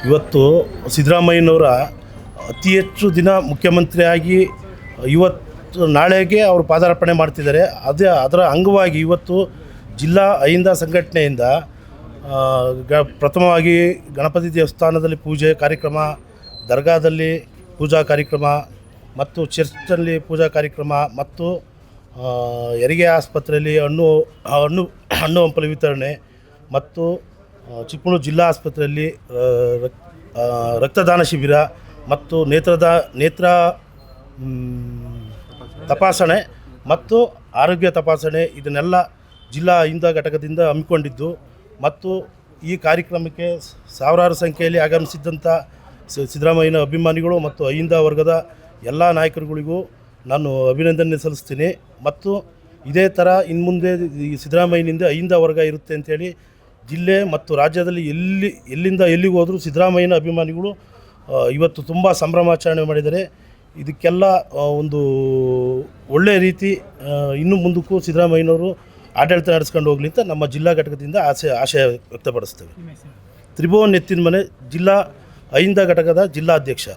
ಇವತ್ತು ಸಿದ್ದರಾಮಯ್ಯನವರ ಅತಿ ಹೆಚ್ಚು ದಿನ ಮುಖ್ಯಮಂತ್ರಿಯಾಗಿ ನಾಳೆಗೆ ಅವರು ಪಾದಾರ್ಪಣೆ ಮಾಡ್ತಿದ್ದಾರೆ. ಅದರ ಅಂಗವಾಗಿ ಇವತ್ತು ಜಿಲ್ಲಾ ಅಹಿಂದ ಸಂಘಟನೆಯಿಂದ ಪ್ರಥಮವಾಗಿ ಗಣಪತಿ ದೇವಸ್ಥಾನದಲ್ಲಿ ಪೂಜೆ ಕಾರ್ಯಕ್ರಮ, ದರ್ಗಾದಲ್ಲಿ ಪೂಜಾ ಕಾರ್ಯಕ್ರಮ ಮತ್ತು ಚರ್ಚ್ನಲ್ಲಿ ಪೂಜಾ ಕಾರ್ಯಕ್ರಮ ಮತ್ತು ಹೆರಿಗೆ ಆಸ್ಪತ್ರೆಯಲ್ಲಿ ಹಣ್ಣು ಹಂಪಲು ವಿತರಣೆ ಮತ್ತು ಚಿಕ್ಕಮಗಳೂರು ಜಿಲ್ಲಾ ಆಸ್ಪತ್ರೆಯಲ್ಲಿ ರಕ್ತದಾನ ಶಿಬಿರ ಮತ್ತು ನೇತ್ರ ತಪಾಸಣೆ ಮತ್ತು ಆರೋಗ್ಯ ತಪಾಸಣೆ ಇದನ್ನೆಲ್ಲ ಜಿಲ್ಲಾ ಅಹಿಂದ ಘಟಕದಿಂದ ಹಮ್ಮಿಕೊಂಡಿದ್ದು ಮತ್ತು ಈ ಕಾರ್ಯಕ್ರಮಕ್ಕೆ ಸಾವಿರಾರು ಸಂಖ್ಯೆಯಲ್ಲಿ ಆಗಮಿಸಿದ್ದಂಥ ಸಿದ್ದರಾಮಯ್ಯನ ಅಭಿಮಾನಿಗಳು ಮತ್ತು ಅಹಿಂದ ವರ್ಗದ ಎಲ್ಲ ನಾಯಕರುಗಳಿಗೂ ನಾನು ಅಭಿನಂದನೆ ಸಲ್ಲಿಸ್ತೀನಿ. ಮತ್ತು ಇದೇ ಥರ ಇನ್ನು ಮುಂದೆ ಈ ಸಿದ್ದರಾಮಯ್ಯನಿಂದ ಅಹಿಂದ ವರ್ಗ ಇರುತ್ತೆ ಅಂಥೇಳಿ ಜಿಲ್ಲೆ ಮತ್ತು ರಾಜ್ಯದಲ್ಲಿ ಎಲ್ಲಿಂದ ಎಲ್ಲಿಗೆ ಹೋದರೂ ಸಿದ್ದರಾಮಯ್ಯನ ಅಭಿಮಾನಿಗಳು ಇವತ್ತು ತುಂಬ ಸಂಭ್ರಮಾಚರಣೆ ಮಾಡಿದ್ದಾರೆ. ಇದಕ್ಕೆಲ್ಲ ಒಂದು ಒಳ್ಳೆಯ ರೀತಿ ಇನ್ನು ಮುಂದಕ್ಕೂ ಸಿದ್ದರಾಮಯ್ಯನವರು ಆಡಳಿತ ನಡೆಸ್ಕೊಂಡು ಹೋಗಲಿ ಅಂತ ನಮ್ಮ ಜಿಲ್ಲಾ ಘಟಕದಿಂದ ಆಶಯ ವ್ಯಕ್ತಪಡಿಸ್ತೇವೆ. ತ್ರಿಭುವನ್ ಎತ್ತಿನಮನೆ ಜಿಲ್ಲಾ ಅಹಿಂದ ಘಟಕದ ಜಿಲ್ಲಾಧ್ಯಕ್ಷ.